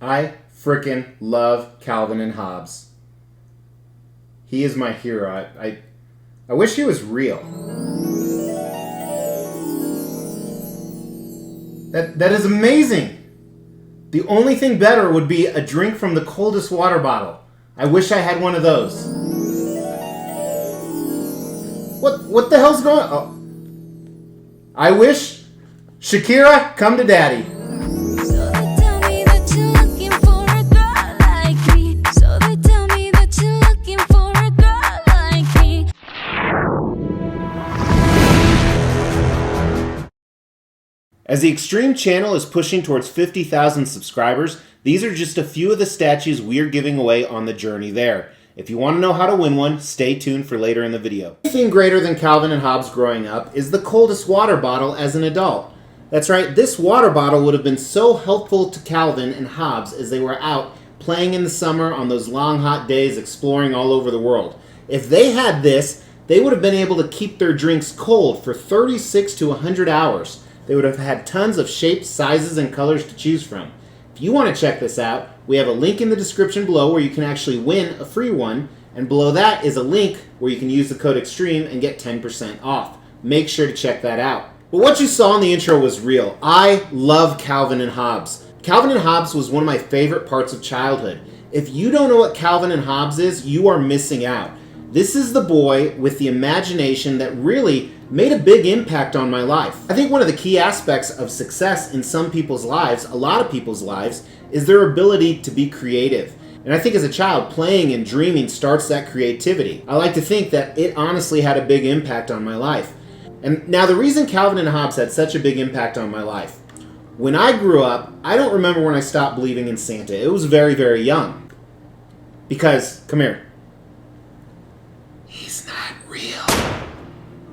I frickin' love Calvin and Hobbes. He is my hero. I wish he was real. That is amazing. The only thing better would be a drink from the coldest water bottle. I wish I had one of those. What the hell's going on? Oh. I wish Shakira, come to daddy. As the Extreme channel is pushing towards 50,000 subscribers, these are just a few of the statues we're giving away on the journey there. If you want to know how to win one, stay tuned for later in the video. Anything greater than Calvin and Hobbes growing up is the coldest water bottle as an adult. That's right, this water bottle would have been so helpful to Calvin and Hobbes as they were out playing in the summer on those long hot days exploring all over the world. If they had this, they would have been able to keep their drinks cold for 36 to 100 hours. They would have had tons of shapes, sizes, and colors to choose from. If you want to check this out, we have a link in the description below where you can actually win a free one, and below that is a link where you can use the code EXTREME and get 10% off. Make sure to check that out. But what you saw in the intro was real. I love Calvin and Hobbes. Calvin and Hobbes was one of my favorite parts of childhood. If you don't know what Calvin and Hobbes is, you are missing out. This is the boy with the imagination that really made a big impact on my life. I think one of the key aspects of success in some people's lives, a lot of people's lives, is their ability to be creative. And I think as a child, playing and dreaming starts that creativity. I like to think that it honestly had a big impact on my life. And now the reason Calvin and Hobbes had such a big impact on my life, when I grew up, I don't remember when I stopped believing in Santa. It was very, very young. Because, come here. He's not real.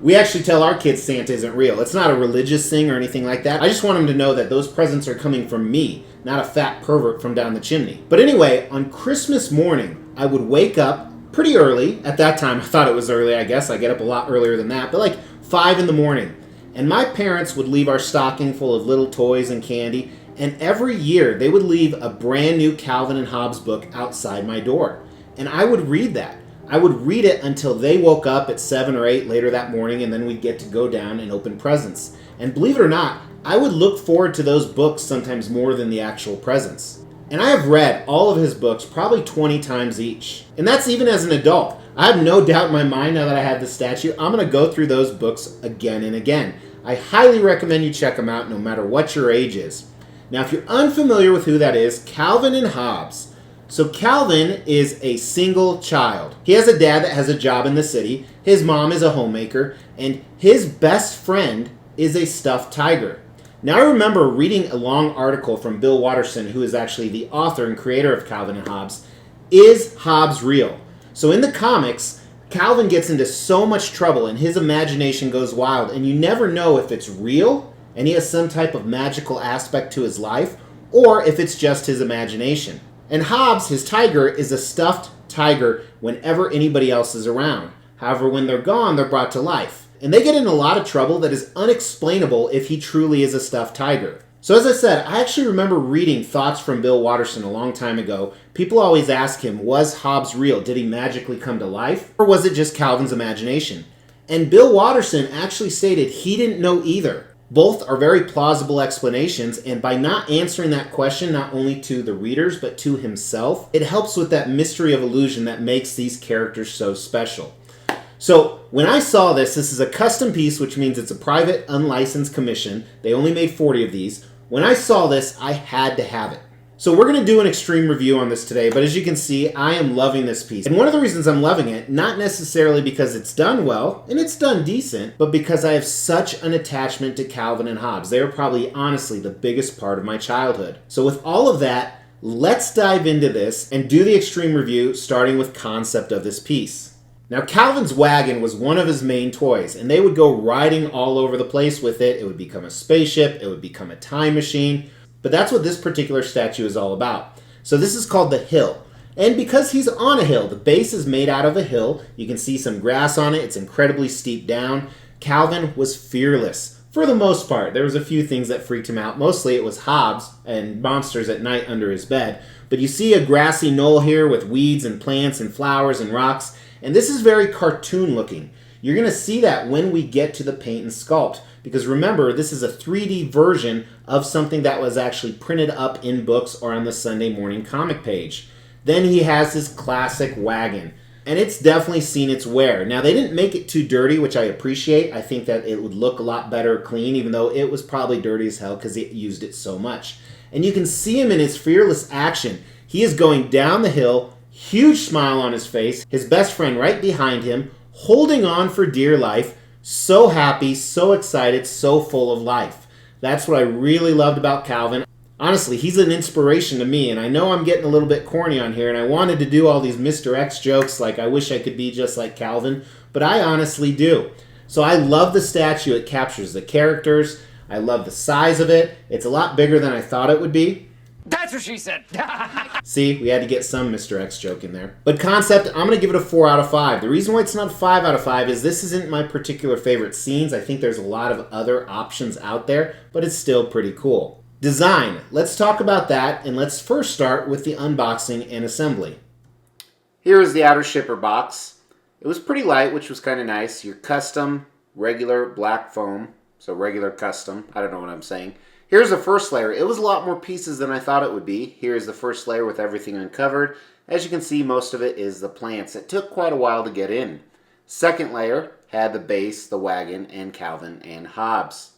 We actually tell our kids Santa isn't real. It's not a religious thing or anything like that. I just want them to know that those presents are coming from me, not a fat pervert from down the chimney. But anyway, on Christmas morning, I would wake up pretty early. At that time, I thought it was early, I guess. I get up a lot earlier than that, but like 5 in the morning. And my parents would leave our stocking full of little toys and candy, and every year they would leave a brand new Calvin and Hobbes book outside my door. And I would read that. I would read it until they woke up at 7 or 8 later that morning, and then we'd get to go down and open presents. And believe it or not, I would look forward to those books sometimes more than the actual presents. And I have read all of his books probably 20 times each. And that's even as an adult. I have no doubt in my mind now that I have the statue, I'm going to go through those books again and again. I highly recommend you check them out no matter what your age is. Now if you're unfamiliar with who that is, Calvin and Hobbes. So Calvin is a single child. He has a dad that has a job in the city, his mom is a homemaker, and his best friend is a stuffed tiger. Now I remember reading a long article from Bill Watterson, who is actually the author and creator of Calvin and Hobbes. Is Hobbes real? So in the comics, Calvin gets into so much trouble and his imagination goes wild, and you never know if it's real and he has some type of magical aspect to his life, or if it's just his imagination. And Hobbes, his tiger, is a stuffed tiger whenever anybody else is around. However, when they're gone, they're brought to life. And they get in a lot of trouble that is unexplainable if he truly is a stuffed tiger. So as I said, I actually remember reading thoughts from Bill Watterson a long time ago. People always ask him, was Hobbes real? Did he magically come to life? Or was it just Calvin's imagination? And Bill Watterson actually stated he didn't know either. Both are very plausible explanations, and by not answering that question not only to the readers but to himself, it helps with that mystery of illusion that makes these characters so special. So when I saw this is a custom piece, which means it's a private, unlicensed commission. They only made 40 of these. When I saw this, I had to have it. So we're going to do an extreme review on this today, but as you can see, I am loving this piece. And one of the reasons I'm loving it, not necessarily because it's done well, and it's done decent, but because I have such an attachment to Calvin and Hobbes. They are probably, honestly, the biggest part of my childhood. So with all of that, let's dive into this and do the extreme review, starting with concept of this piece. Now, Calvin's wagon was one of his main toys, and they would go riding all over the place with it. It would become a spaceship, it would become a time machine. But that's what this particular statue is all about. So this is called the hill. And because he's on a hill, the base is made out of a hill. You can see some grass on it. It's incredibly steep down. Calvin was fearless. For the most part. There was a few things that freaked him out. Mostly it was Hobbes and monsters at night under his bed. But you see a grassy knoll here with weeds and plants and flowers and rocks. And this is very cartoon looking. You're going to see that when we get to the paint and sculpt. Because remember, this is a 3D version of something that was actually printed up in books or on the Sunday morning comic page. Then he has his classic wagon. And it's definitely seen its wear. Now, they didn't make it too dirty, which I appreciate. I think that it would look a lot better clean, even though it was probably dirty as hell because it used it so much. And you can see him in his fearless action. He is going down the hill, huge smile on his face, his best friend right behind him, holding on for dear life, so happy, so excited, so full of life. That's what I really loved about Calvin. Honestly, he's an inspiration to me, and I know I'm getting a little bit corny on here, and I wanted to do all these Mr. X jokes like I wish I could be just like Calvin, but I honestly do. So I love the statue. It captures the characters. I love the size of it. It's a lot bigger than I thought it would be. That's what she said. See, we had to get some Mr. X joke in there. But concept, I'm going to give it a 4 out of 5. The reason why it's not a 5 out of 5 is this isn't my particular favorite scenes. I think there's a lot of other options out there, but it's still pretty cool. Design. Let's talk about that, and let's first start with the unboxing and assembly. Here is the outer shipper box. It was pretty light, which was kind of nice. Your custom, regular black foam, so regular custom. I don't know what I'm saying. Here's the first layer. It was a lot more pieces than I thought it would be. Here's the first layer with everything uncovered. As you can see, most of it is the plants. It took quite a while to get in. Second layer had the base, the wagon, and Calvin and Hobbes.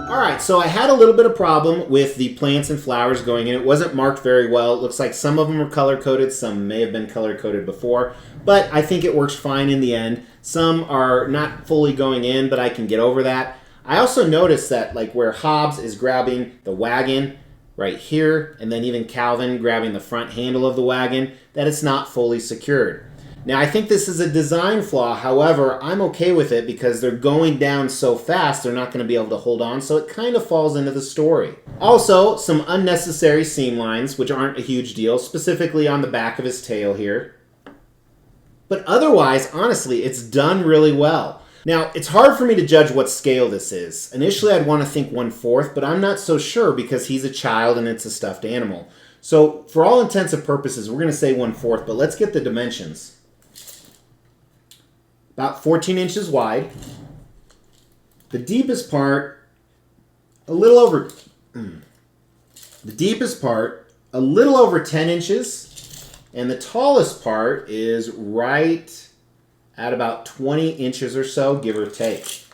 Alright, so I had a little bit of problem with the plants and flowers going in. It wasn't marked very well. It looks like some of them were color-coded, some may have been color-coded before, but I think it works fine in the end. Some are not fully going in, but I can get over that. I also noticed that like where Hobbes is grabbing the wagon right here, and then even Calvin grabbing the front handle of the wagon, that it's not fully secured. Now, I think this is a design flaw. However, I'm okay with it because they're going down so fast, they're not going to be able to hold on, so it kind of falls into the story. Also, some unnecessary seam lines, which aren't a huge deal, specifically on the back of his tail here. But otherwise, honestly, it's done really well. Now, it's hard for me to judge what scale this is. Initially, I'd want to think 1/4, but I'm not so sure because he's a child and it's a stuffed animal. So, for all intents and purposes, we're going to say 1/4, but let's get the dimensions. About 14 inches wide. The deepest part, a little over 10 inches. And the tallest part is right at about 20 inches or so, give or take.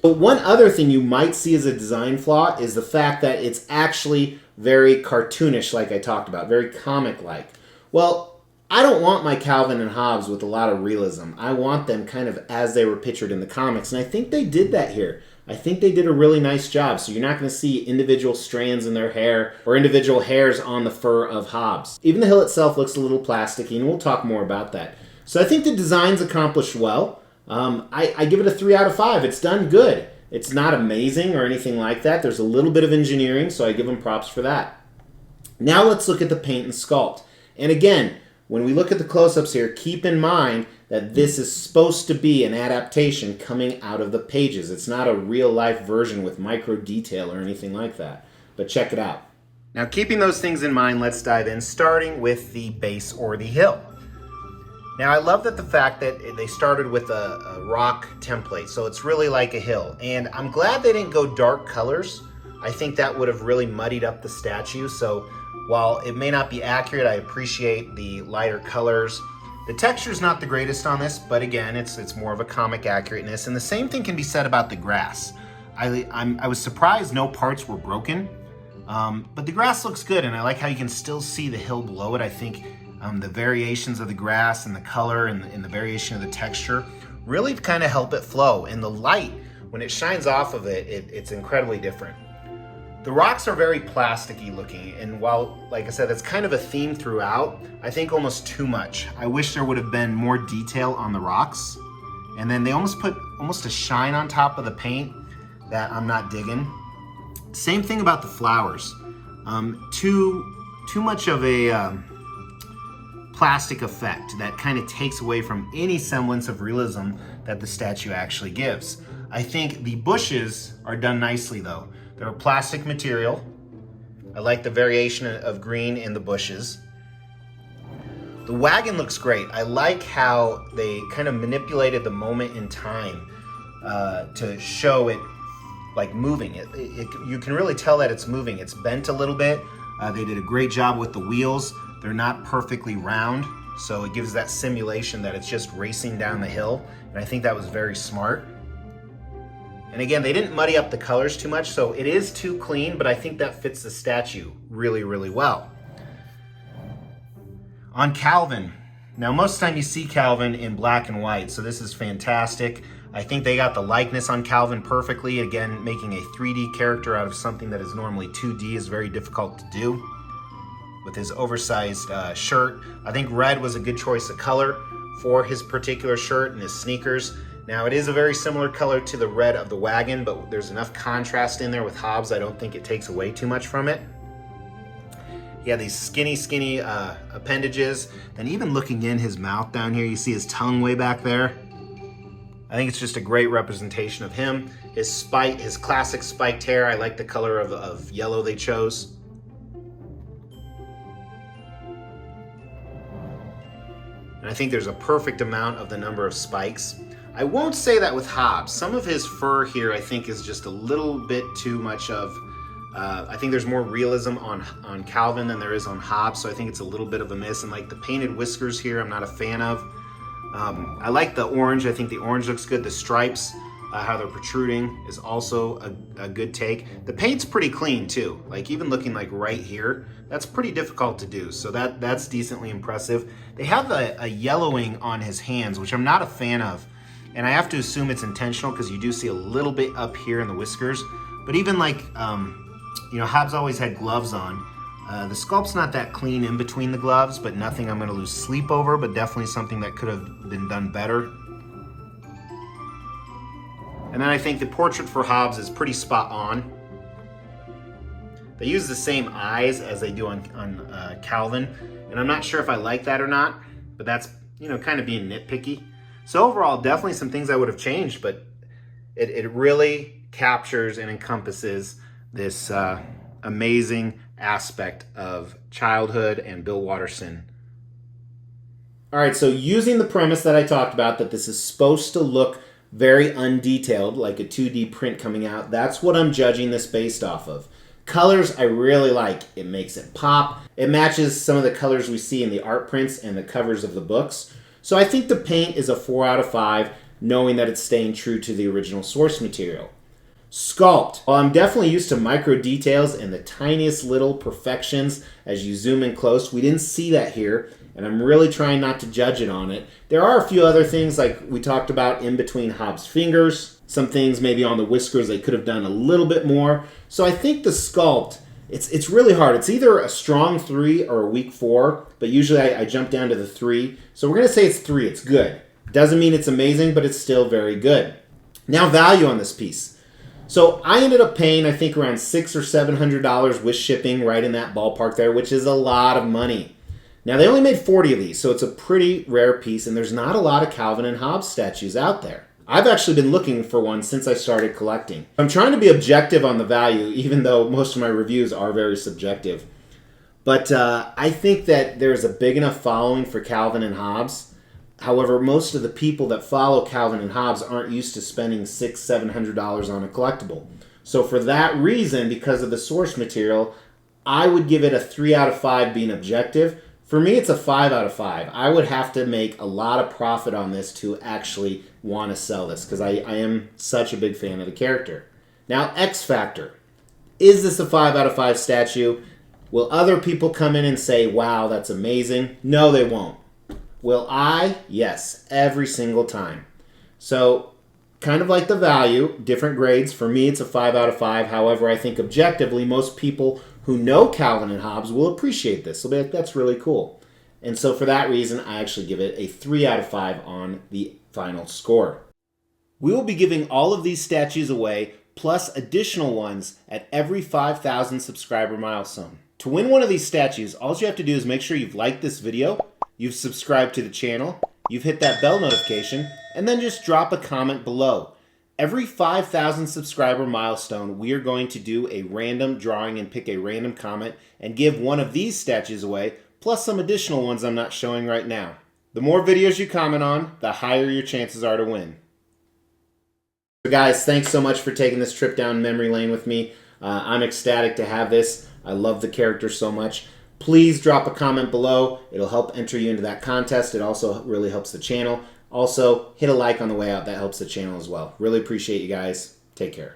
But one other thing you might see as a design flaw is the fact that it's actually very cartoonish, like I talked about, very comic-like. Well, I don't want my Calvin and Hobbes with a lot of realism. I want them kind of as they were pictured in the comics, and I think they did that here. I think they did a really nice job, so you're not going to see individual strands in their hair or individual hairs on the fur of Hobbes. Even the hill itself looks a little plasticky, and we'll talk more about that. So I think the design's accomplished well. I give it a 3 out of 5. It's done good. It's not amazing or anything like that. There's a little bit of engineering, so I give them props for that. Now let's look at the paint and sculpt. And again, when we look at the close-ups here, keep in mind that this is supposed to be an adaptation coming out of the pages. It's not a real-life version with micro detail or anything like that. But check it out. Now, keeping those things in mind, let's dive in, starting with the base or the hill. Now, I love that the fact that they started with a rock template, so it's really like a hill. And I'm glad they didn't go dark colors. I think that would have really muddied up the statue. So while it may not be accurate, I appreciate the lighter colors. The texture's not the greatest on this, but again, it's more of a comic accurateness. And the same thing can be said about the grass. I was surprised no parts were broken, but the grass looks good, and I like how you can still see the hill below it. I think the variations of the grass and the color and the variation of the texture really kind of help it flow. And the light, when it shines off of it, it's incredibly different. The rocks are very plasticky looking, and while, like I said, that's kind of a theme throughout, I think almost too much. I wish there would have been more detail on the rocks, and then they almost put a shine on top of the paint that I'm not digging. Same thing about the flowers. Too much of a plastic effect that kind of takes away from any semblance of realism that the statue actually gives. I think the bushes are done nicely though. They're a plastic material. I like the variation of green in the bushes. The wagon looks great. I like how they kind of manipulated the moment in time to show it like moving. You can really tell that it's moving. It's bent a little bit. They did a great job with the wheels. They're not perfectly round, so it gives that simulation that it's just racing down the hill, and I think that was very smart. And again, they didn't muddy up the colors too much, so it is too clean, but I think that fits the statue really, really well. On Calvin, now most of the time you see Calvin in black and white, so this is fantastic. I think they got the likeness on Calvin perfectly. Again, making a 3D character out of something that is normally 2D is very difficult to do. With his oversized shirt, I think red was a good choice of color for his particular shirt and his sneakers. Now it is a very similar color to the red of the wagon, but there's enough contrast in there with Hobbes, I don't think it takes away too much from it. He had these skinny appendages. Then even looking in his mouth down here, you see his tongue way back there. I think it's just a great representation of him. His classic spiked hair, I like the color of yellow they chose. And I think there's a perfect amount of the number of spikes. I won't say that with Hobbes. Some of his fur here I think is just a little bit too much of, I think there's more realism on Calvin than there is on Hobbes, so I think it's a little bit of a miss. And like the painted whiskers here, I'm not a fan of. I like the orange. I think the orange looks good. The stripes, how they're protruding, is also a good take. The paint's pretty clean too. Like even looking like right here, that's pretty difficult to do. So that's decently impressive. They have a yellowing on his hands, which I'm not a fan of. And I have to assume it's intentional because you do see a little bit up here in the whiskers. But even like, Hobbes always had gloves on. The Sculpt's not that clean in between the gloves, but nothing I'm going to lose sleep over, but definitely something that could have been done better. And then I think the portrait for Hobbes is pretty spot on. They use the same eyes as they do on Calvin, and I'm not sure if I like that or not, but that's, kind of being nitpicky. So overall, definitely some things I would have changed, but it really captures and encompasses this amazing aspect of childhood and Bill Watterson. All right, so using the premise that I talked about, that this is supposed to look very undetailed, like a 2D print coming out, that's what I'm judging this based off of. Colors I really like. It makes it pop. It matches some of the colors we see in the art prints and the covers of the books. So I think the paint is a 4 out of 5, knowing that it's staying true to the original source material. Sculpt. Well, I'm definitely used to micro details and the tiniest little perfections as you zoom in close. We didn't see that here, and I'm really trying not to judge it on it. There are a few other things like we talked about in between Hobbes' fingers. Some things maybe on the whiskers they could have done a little bit more. So I think the sculpt, it's really hard. It's either a strong 3 or a weak 4, but usually I jump down to the 3. So we're going to say it's 3. It's good. Doesn't mean it's amazing, but it's still very good. Now value on this piece. So I ended up paying, I think, around $600 or $700 with shipping, right in that ballpark there, which is a lot of money. Now, they only made 40 of these, so it's a pretty rare piece, and there's not a lot of Calvin and Hobbes statues out there. I've actually been looking for one since I started collecting. I'm trying to be objective on the value, even though most of my reviews are very subjective. But I think that there's a big enough following for Calvin and Hobbes. However, most of the people that follow Calvin and Hobbes aren't used to spending $600, $700 on a collectible. So for that reason, because of the source material, I would give it a 3 out of 5 being objective. For me, it's a 5 out of 5. I would have to make a lot of profit on this to actually want to sell this, because I am such a big fan of the character. Now, X Factor. Is this a 5 out of 5 statue? Will other people come in and say, wow, that's amazing? No, they won't. Will I? Yes, every single time. So, kind of like the value, different grades. For me, it's a 5 out of 5. However, I think objectively, most people who know Calvin and Hobbes will appreciate this. They'll be like, that's really cool. And so for that reason, I actually give it a 3 out of 5 on the final score. We will be giving all of these statues away, plus additional ones at every 5,000 subscriber milestone. To win one of these statues, all you have to do is make sure you've liked this video, you've subscribed to the channel, you've hit that bell notification, and then just drop a comment below. Every 5,000 subscriber milestone, we are going to do a random drawing and pick a random comment and give one of these statues away, plus some additional ones I'm not showing right now. The more videos you comment on, the higher your chances are to win. So guys, thanks so much for taking this trip down memory lane with me. I'm ecstatic to have this. I love the character so much. Please drop a comment below. It'll help enter you into that contest. It also really helps the channel. Also, hit a like on the way out. That helps the channel as well. Really appreciate you guys. Take care.